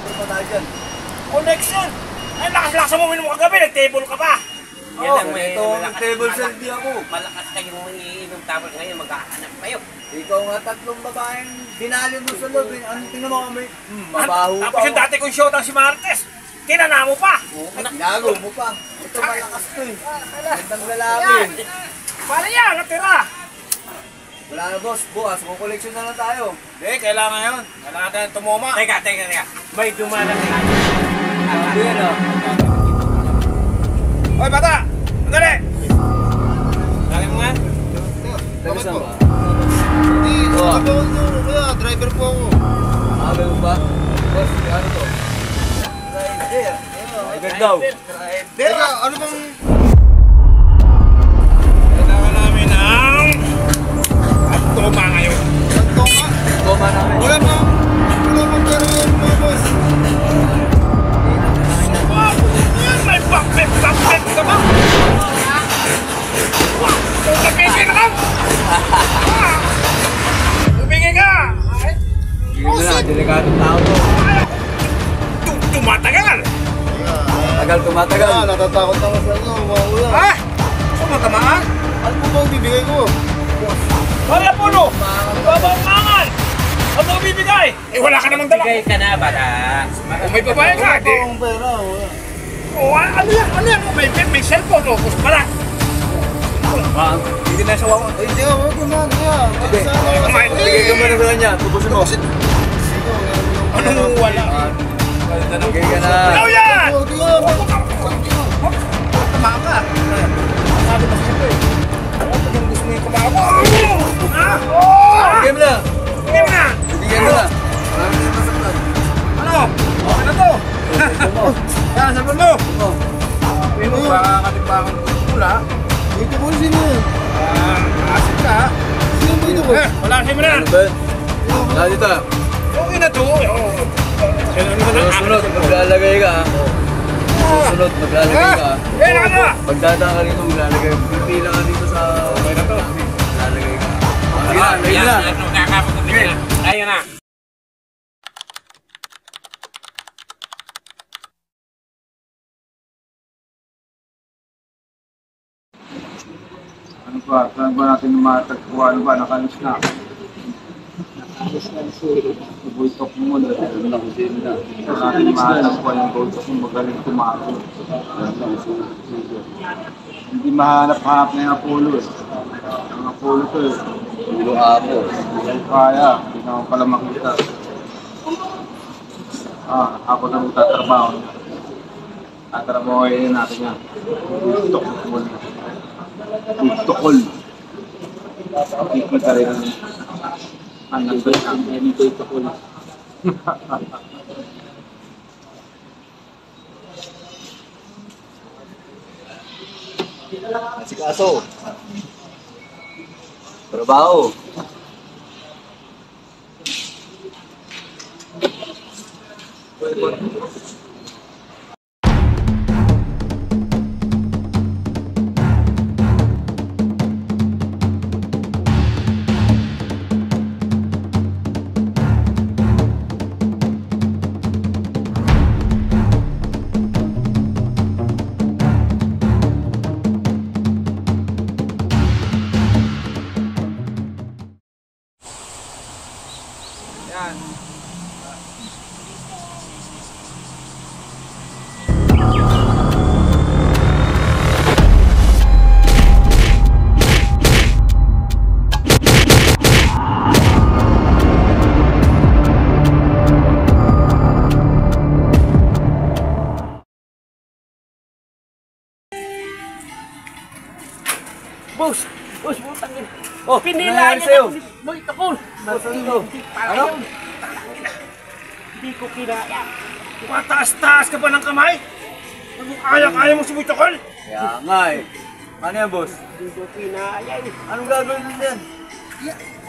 Siyempre pa tayo dyan. Connection! Ay, lakas-lakas mo minum kagabi, nag-table ka pa. Oo, ito ang table selfie ako. Malakas kayong iinom tapos ngayon magkakahanap kayo. Ikaw nga tatlong babaeng dinali mo sa loob. Anong tingnan mo kami? Mabaho pa. Tapos yung dati kong showdown si Martes, tinana mo pa. Tinago mo pa. Ito malakas to eh. Gandang lalaki. Paano yan? Natira. Wala na boss, bukas kung collection na lang tayo. Hindi, kailangan yun. Kailangan natin tumuma. Teka. May dumalating. Sabi yan ah. Hoy bata! Sandali! Lagi mo nga? Taga saan ba? Hindi, driver po ako. Sabi mo ba? Boss, ano to? Driver. Driver daw. Teka, ano bang... Kailangan namin ng... tuma ngayon. Toma? Toma namin. Wala bang pera yun mga boss? May bakit ka ba? Tumingin ka! Tumingin ka! Sige mo na, delikadong tao to. Tumatagal! Tumatagal. Natatakot naman sa inyo, mga kuya. Ha? Saan mo tamaan? Ano po ba ang bibigay ko? Wala puno! Babangangan! Ano ang bibigay? Eh wala ka namang dala! Bigay ka na, bata. Kung may babae ka, di... Ang pera, wala. Oh, ano yan? Ano yan? May cellphone, oh. Gusto pala. Hindi na sawa ko. Hindi ako, huwag naman, kuya. Kumain. Bigay ka muna sa kanya, tubusin mo. Anong wala? Bigay ka na. Ano yan? Tama ka. Sabi kasi ito eh. Pag gusto mo yung kumawa. Ha? Bigay mo na. Bigay mo na. Bigay mo na. Ano? Okay na to. Yan, sabi mo. Pino ba katimbangan ko pula? Dito po sino yun? Asin ka ha? Sino mo ito ko? Wala siya mo na. Ano ba? Wala dito. Okay na to. Susunod, maglalagay ka. Susunod, maglalagay ka. Eh, naka na. Pagdadaan ka rito, maglalagay. Pipila ka dito sa... Okay na to. Maglalagay ka. Sige na, ayun na. Ayun na. Ano ba? Saan ba natin matagpuan? Ano ba? Nakalis na. Bultok mo muna. Ano na kung sino na. Saan natin matagpuan yung bultok mo magaling tumago. Hindi mahanap-hanap na yung Apollo eh. Ang Apollo to eh. Ulo apo. Hindi kaya. Hindi naman pala makita. Ako na magtatrabaho. Tatrabahoyin natin yan. Bultok mo muna. Bultokol. Kikita rin ang nandun ang bultokol. Asikaso. Trabaho. Yan. Boss, putang ina. Oh, pinila nangyari niya sa'yo? na Boy, takol. Ano? Hindi ko kinaya. Mataas-taas ka pa ng kamay? Kaya mo sumutokol? Kaya nga eh. Ano yan, boss? Hindi ko kinaya eh. Anong gagawin mo yan?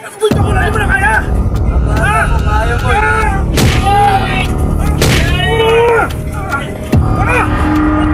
Sumutokol na mo na kaya? Kaya mo eh. Ah!